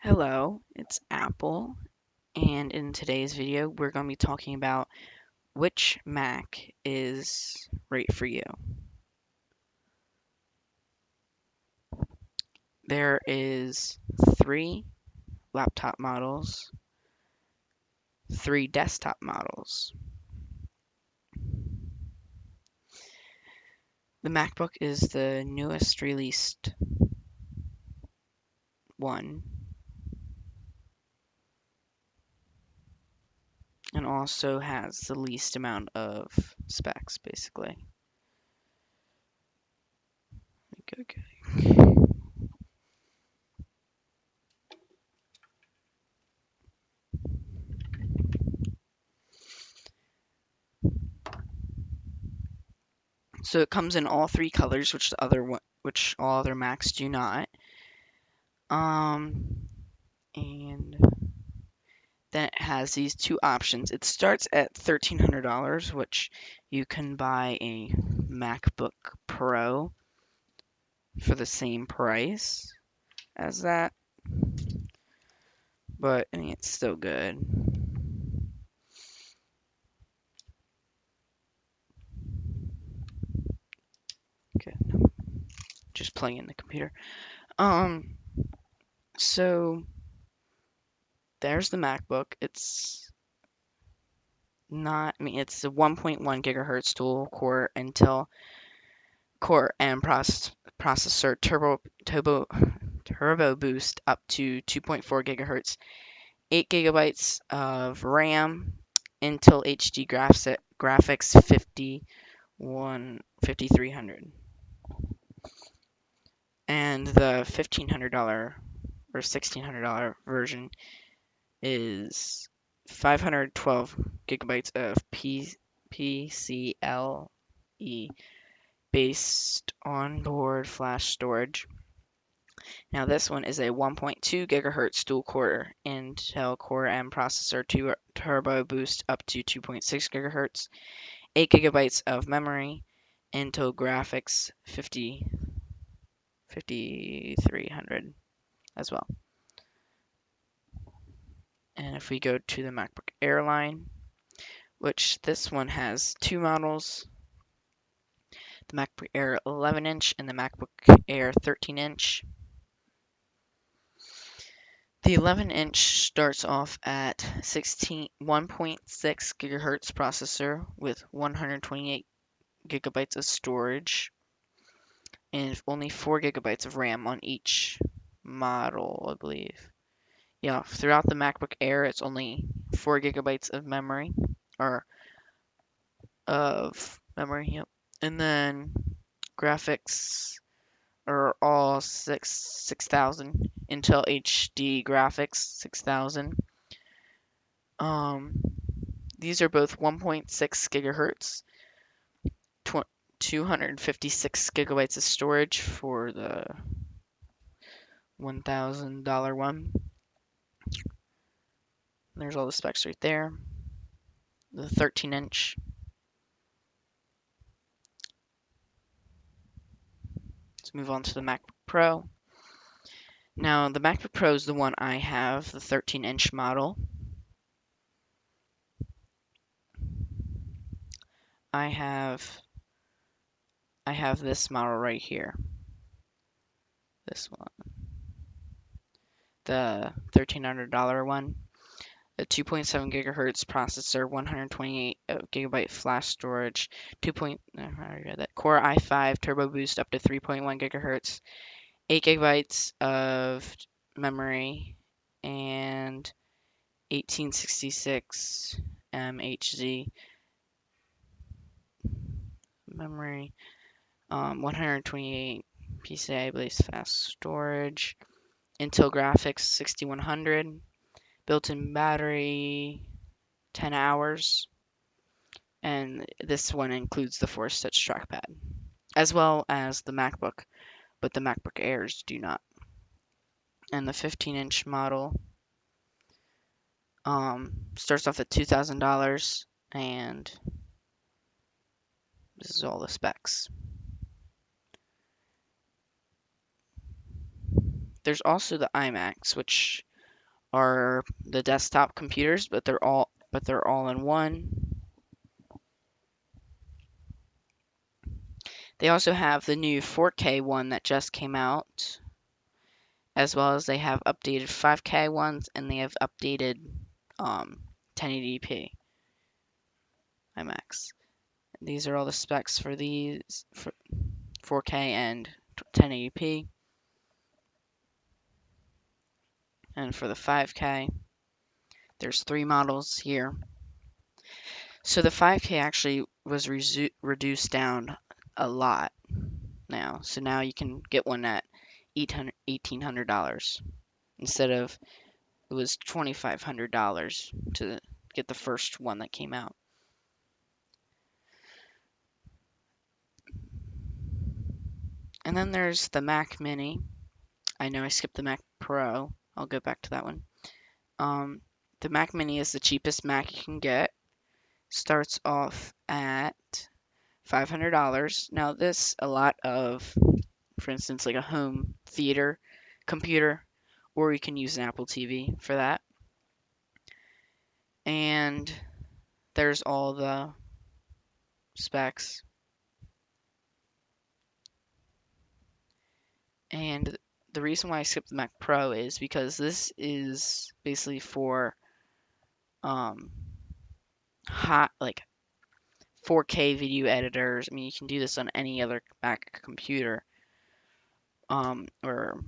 Hello, it's Apple, and in today's video, we're going to be talking about which Mac is right for you. There is three laptop models, three desktop models. The MacBook is the newest released one, and also has the least amount of specs, basically. Okay. So it comes in all three colors, which all other Macs do not. Um, and then it has these two options. It starts at $1,300, which you can buy a MacBook Pro for the same price as that, but I mean, it's still good. Okay, just playing in the computer. Um, so there's the MacBook. It's a 1.1 gigahertz dual core Intel Core and processor turbo boost up to 2.4 gigahertz, 8 gigabytes of RAM, Intel HD graphics 5300, and the $1,500 or $1,600 version is 512 gigabytes of PCIe based onboard flash storage. Now this one is a 1.2 gigahertz dual core Intel Core M processor, turbo boost up to 2.6 gigahertz, 8 gigabytes of memory, Intel graphics 5300 as well. And if we go to the MacBook Air line, which this one has two models, the MacBook Air 11 inch and the MacBook Air 13 inch. The 11 inch starts off at 1.6 gigahertz processor with 128 gigabytes of storage and only 4 gigabytes of RAM on each model, I believe. Yeah, throughout the MacBook Air, it's only 4 gigabytes of memory, yep. And then graphics are all 6000 Intel HD graphics 6000. Um, these are both 1.6 gigahertz, 256 gigabytes of storage for the $1,000 one. There's all the specs right there. The 13 inch. Let's move on to the MacBook Pro. Now, the MacBook Pro is the one I have, the 13 inch model. I have this model right here. This one. The $1,300 one. A 2.7 gigahertz processor, 128 gigabyte flash storage, Core i5 turbo boost up to 3.1 gigahertz, 8 gigabytes of memory, and 1866 MHz memory, 128 PCI based fast storage, Intel graphics 6100, built-in battery 10 hours, and this one includes the Force Touch trackpad, as well as the MacBook, but the MacBook Airs do not. And the 15-inch model starts off at $2,000, and this is all the specs. There's also the iMacs, which are the desktop computers, but they're all in one. They also have the new 4K one that just came out, as well as they have updated 5K ones, and they have updated 1080p IMAX. These are all the specs for these for 4K and 1080p. And for the 5K, there's 3 models here. So the 5K actually was reduced down a lot now. So now you can get one at $1,800 instead of it was $2,500 to get the first one that came out. And then there's the Mac Mini. I know I skipped the Mac Pro. I'll go back to that one. The Mac Mini is the cheapest Mac you can get. Starts off at $500. Now this, a lot of, for instance, like a home theater computer, or you can use an Apple TV for that. And there's all the specs. And the reason why I skipped the Mac Pro is because this is basically for hot like 4K video editors. I mean, you can do this on any other Mac computer, or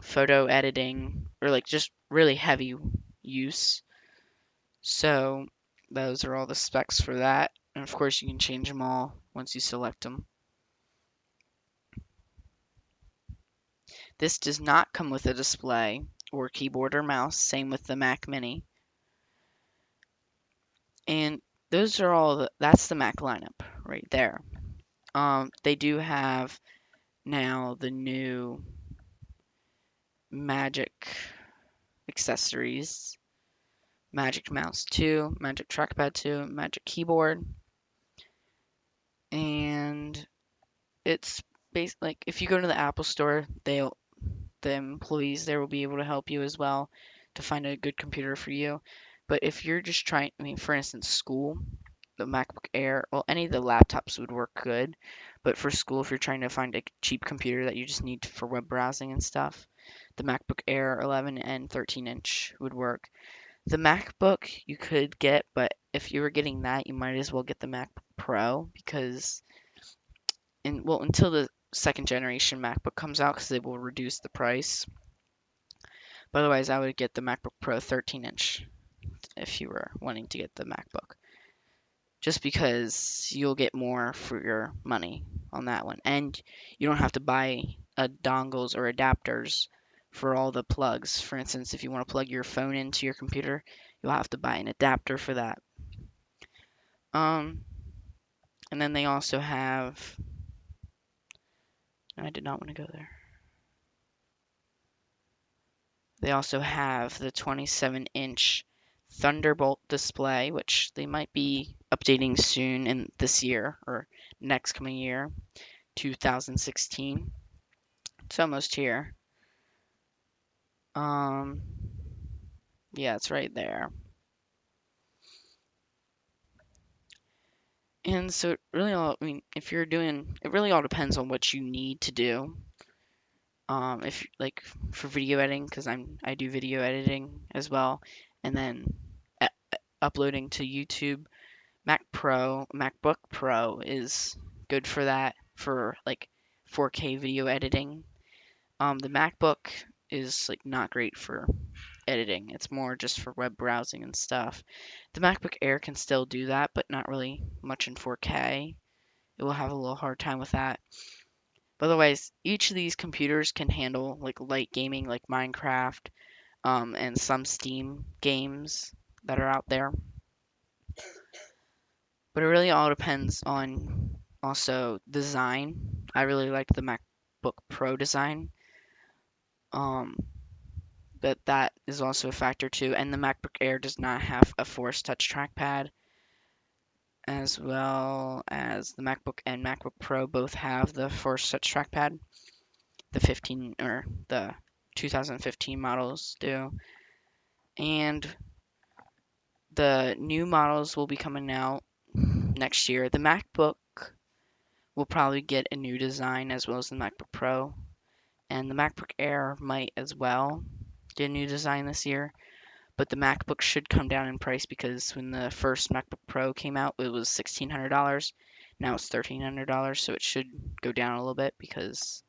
photo editing, or like just really heavy use. So those are all the specs for that. And of course, you can change them all once you select them. This does not come with a display or keyboard or mouse. Same with the Mac Mini. And those are all that's the Mac lineup right there. They do have now the new Magic accessories, Magic Mouse 2, Magic Trackpad 2, Magic Keyboard, and it's based like if you go to the Apple Store, the employees there will be able to help you as well to find a good computer for you. But if you're just trying, I mean, for instance, school, the MacBook Air, well, any of the laptops would work good. But for school, if you're trying to find a cheap computer that you just need for web browsing and stuff, the MacBook Air 11 and 13-inch would work. The MacBook you could get, but if you were getting that, you might as well get the MacBook Pro because until the second generation MacBook comes out, because they will reduce the price. But otherwise, I would get the MacBook Pro 13-inch if you were wanting to get the MacBook, just because you'll get more for your money on that one, and you don't have to buy dongles or adapters for all the plugs. For instance, if you want to plug your phone into your computer, you'll have to buy an adapter for that. And then they also have. I did not want to go there. They also have the 27-inch Thunderbolt display, which they might be updating soon in this year or next coming year, 2016. It's almost here. Yeah, it's right there. And so I mean, if you're doing, it really all depends on what you need to do. If like for video editing, because I do video editing as well, and then uploading to YouTube, MacBook Pro is good for that, for like 4K video editing. The MacBook is like not great for editing. It's more just for web browsing and stuff. The MacBook Air can still do that, but not really much in 4K. It will have a little hard time with that. But otherwise, each of these computers can handle like light gaming, like Minecraft, and some Steam games that are out there. But it really all depends on also design. I really like the MacBook Pro design. But that is also a factor too. And the MacBook Air does not have a Force Touch trackpad, as well as the MacBook and MacBook Pro both have the Force Touch trackpad. The 15 or the 2015 models do. and the new models will be coming out next year. The MacBook will probably get a new design as well as the MacBook Pro, and the MacBook Air might as well get a new design this year. But the MacBook should come down in price because when the first MacBook Pro came out, it was $1,600. Now it's $1,300, so it should go down a little bit because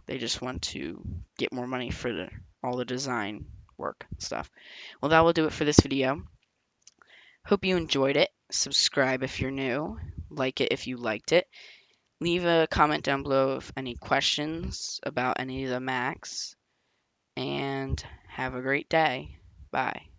they just want to get more money for all the design work and stuff. Well, that will do it for this video. Hope you enjoyed it. Subscribe if you're new. Like it if you liked it. Leave a comment down below if any questions about any of the Macs. And have a great day. Bye.